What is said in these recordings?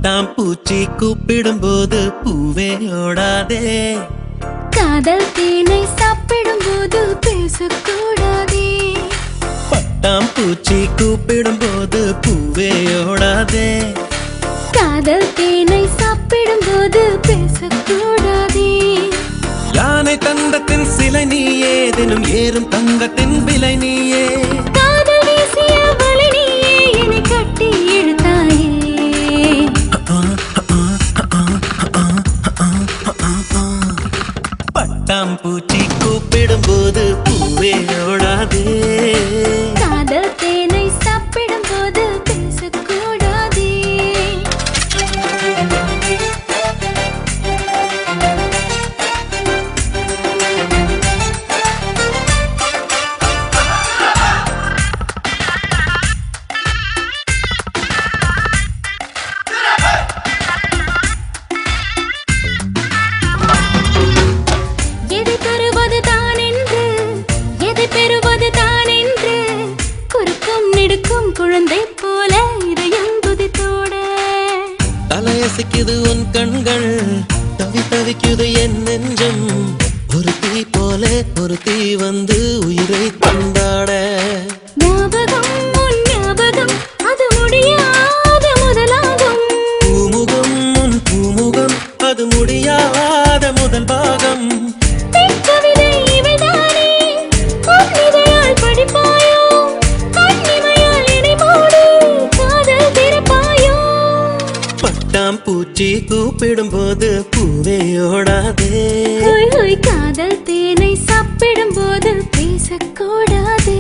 பட்டாம்பூச்சி கூப்பிடும் போது பூவே ஓடாதே. காதல் தேனை சாப்பிடும் போது பேசக்கூடாதே. பட்டாம்பூச்சி கூப்பிடும் போது பூவே ஓடாதே. காதல் தேனை சாப்பிடும் போது பேசக்கூடாதே. யானை தந்தத்தின் சிலை நீயே, தினம் ஏறும் தங்கத்தின் விலை நீயே. காதல் வீசிய வலை நீயே, என்னை கட்டி இழுத்தாயே. பட்டாம்பூச்சி கூப்பிடும் போது பூவே ஓடாதே. காதல் தேனை சாப்பிடும் போது பேசக்கூடாதே. எதை தருவது தான் என்று, எதை பெறுவது தான் என்று, குறுக்கும் நெடுக்கும் குழந்தை போல இதயம் துதித்தோட. தலையசைக்குது உன் கண்கள், தவி தவிக்குது என் நெஞ்சம். ஒரு தீ போல ஒரு தீ வந்து உயிரை கொண்டாட. ஞாபகம் உன் ஞாபகம், அது முடியாத முதலாகும். பூமுகம் உன் பூமுகம், அது முடியாத முதல் பாகம். கவிதை இவைதானே, உன் இதழால் படிப்பாயோ, கண்ணிமையால் இடை மூடி காதல் திறப்பாயோ. பட்டாம்பூச்சி கூப்பிடும் போது பூவே ஓடாதே. ஹோய் ஹோய், காதல் தேனை சாப்பிடும் போது பேசக்கூடாதே.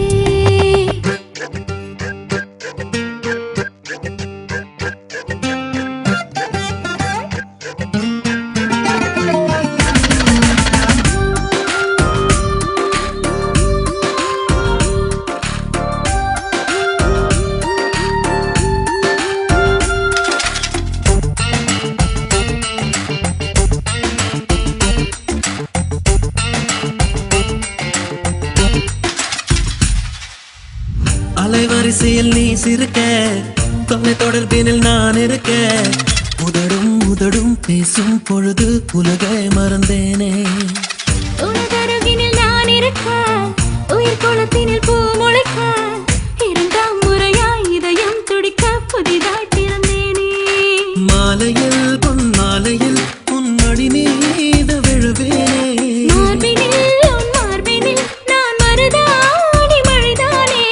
அலைவரிசையில் நீ சிரிக்க, தொலை தொடர்பினில் நான் இருக்க. உதடும் உதடும் பேசும் பொழுது உலகை மறந்தேனே. உனதருகினில் நான் இருக்க, உயிர் குளத்தினில் பூ முளைக்க. இரண்டாம் முறையாய் இதயம் துடிக்க புதிதாய் பிறந்தேனே. மாலையில் பொன் மாலையில் உன் மடி மீது விழுவேனே. மார்பினில் உன் மார்பினில் நான் மருதாணி மழைதானே.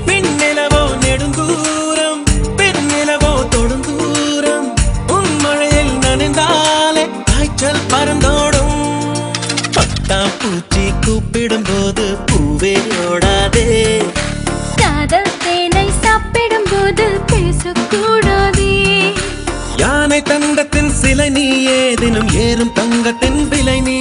பெண்ணிலவோ நெடுந்தூரம், பெண்ணிலவோ தொடுந்தூரம். உன் மழையில் நனைந்தாலே காய்ச்சல் பறந்தோடும். பட்டாம்பூச்சி கூப்பிடும் போது பூவே ஓடாதே. காதல் தேனை சாப்பிடும் போது பேசக்கூடாதே. யானை தந்தத்தின் சிலை நீயே, தினம் ஏறும் தங்கத்தின் விலை நீ.